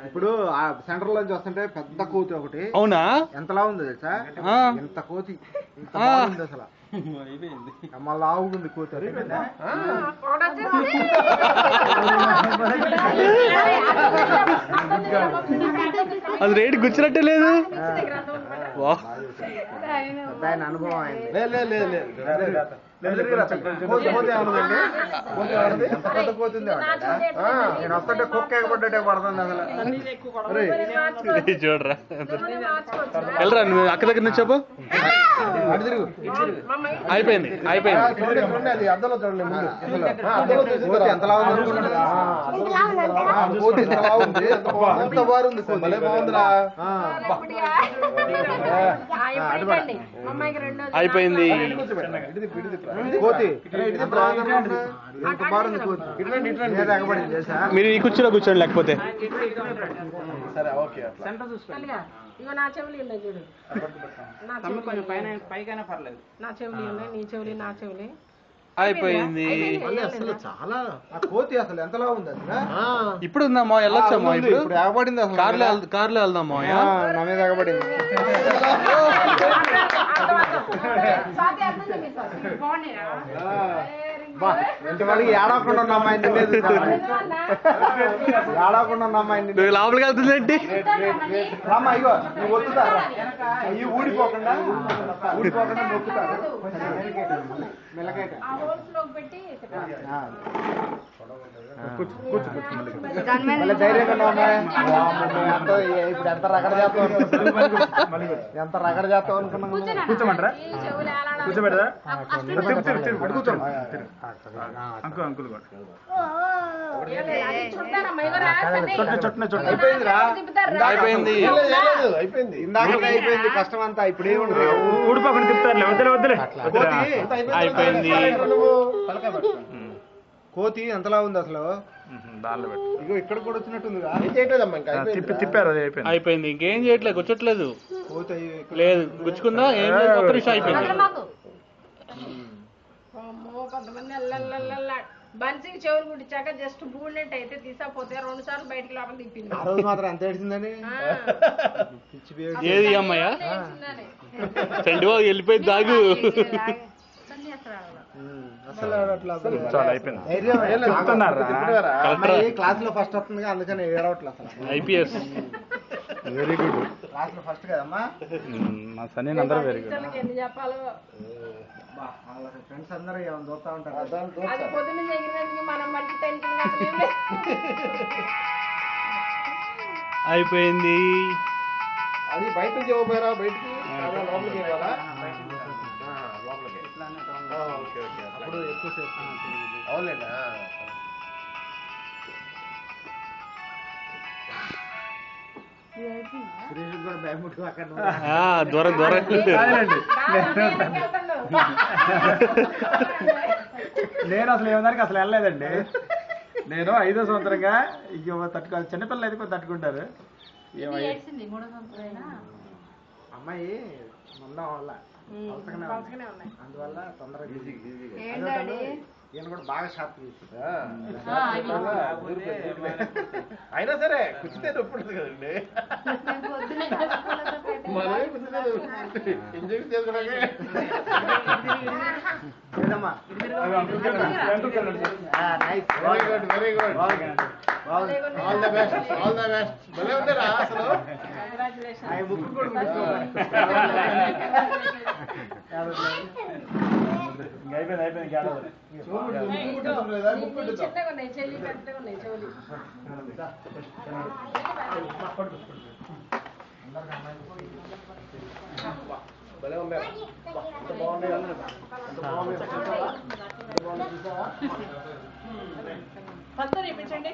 ఇప్పుడు సెంటర్ లోంచి వస్తుంటే పెద్ద కోతి ఒకటి. అవునా? ఎంతలా ఉంది తెలుసా? ఎంత కోతి అసలు మళ్ళీ ఆవుకుంది కోతి. అది రేటు గుచ్చినట్టే లేదు. ఆయన అనుభవం అయింది. నేను వస్తుంటే కుక్క ఎగబడ్డే పడుతుంది అసలు. చూడరా వెళ్ళరా నువ్వు అక్క దగ్గర నుంచి చెప్పు. అయిపోయింది అద్దలో చూడండి. కోతి ఎంతలా ఉంది అనుకున్నాడు? కోతి ఎంతలా ఉంది? ఎంత బాగుంది కోతి. బాగుందిరా. అయిపోయింది కోతి. ఎంత బాగుంది కోతి. ఎగబడింది తెలుసా? మీరు ఈ కుర్చీలో కూర్చోండి లేకపోతే. సరే ఓకే. నా చెవులు ఉన్నాయి చూడు. పైకైనా పర్లేదు. నా చెవులు ఉన్నాయి, నీ చెవులు, నా చెవులు. అయిపోయింది. అసలు చాలా కోతి అసలు ఎంతలా ఉంది అసలు. ఇప్పుడు ఉందమ్మా వెళ్ళొచ్చమ్మా. ఇప్పుడు ఎగబడింది అసలు. కార్లో వెళ్దామా? నా మీద ఎగబడింది. ఇంటి వాడికి ఏడవకుండా ఉన్న అమ్మాయిని లేదు. ఏడవకుండా ఉన్న అమ్మాయిని లోపలికి వెళ్తుంది ఏంటి? అమ్మా ఇగో నువ్వు ఒత్తుతారా? ఇవి ఊడిపోకుండా నొక్కుతారు. ధైర్యంగా అమ్మాయి. ఇప్పుడు ఎంత రగడ చేస్తావు అనుకున్నా. కూర్చోమంటారా? కూర్చోబెట్టదా? కూర్చోండి. అంకుల్ కూడా అయిపోయింది. ఇందాక అయిపోయింది కష్టం అంతా. ఇప్పుడు ఏముండదు. ఊడిపోకుండా తిప్పుతారులే. వద్దులే. అయిపోయింది. కోతి ఎంతలా ఉంది అసలు? ఇగో ఇక్కడ కూడా వచ్చినట్టుంది. తిప్పారు. అది అయిపోయింది. ఇంకేం చేయట్లేదు, కూర్చోట్లేదు. కోతి లేదు గుచ్చుకుందా ఏం లేదు. ఒక్క నిమిషం అయిపోయింది. కొంతమంది మనిషికి చెవులు కుట్టించాక జస్ట్ బూడినట్టు అయితే తీసకపోతే 2 సార్లు బయటికి లోపల తిప్పింది. ఆ రోజు మాత్రం ఎంత ఏడ్చిందని. ఏది అమ్మాయ చండి వెళ్ళిపోయి దాగు. క్లాస్ లో ఫస్ట్ వస్తుంది అందుకని ఏడవట్లేదు అసలు. IPS very good. క్లాస్ లో ఫస్ట్ కదమ్మా. మా సన్నీ అందరూ వెరీ గుడ్. ఎన్ని చెప్పాలో ఫ్రెండ్స్ అందరూ ఏమైనా చూస్తా ఉంటారు. అది పొద్దున్న ఎగిరినందుకు మనం మంచి టెన్షన్. అయిపోయింది. అది బయట నుంచి ఇవ్వబోయారా? బయటకి లోపలికి ఇవ్వాలా? అప్పుడు ఎక్కువసేపు అవులేనా? కూడా భయముట్టు అక్కడ దూరం నేను అసలు ఏమన్నానికి అసలు వెళ్ళలేదండి. నేను 5వ సంవత్సరంగా ఇక తట్టుకోవాలి. చిన్నపిల్లలు అయితే కొంచెం తట్టుకుంటారు. అమ్మాయి మందం వల్ల అందువల్ల తొందరగా ఈయన కూడా బాగా షార్ప్ చేసి అయినా సరే కూర్చుంటే నొప్పి ఉంటుంది కదండి. ఇంజక్షన్ చేసుకోవడానికి very good. All the best. భలే ఉందిరా అసలు. ముక్కు కూడా అయిపోయింది. చిన్నగా ఉన్నాయి చెల్లి, పెద్దగా ఉన్నాయి చెవులు. భలే ఉన్నాయి. ఫస్ట్ చూపించండి.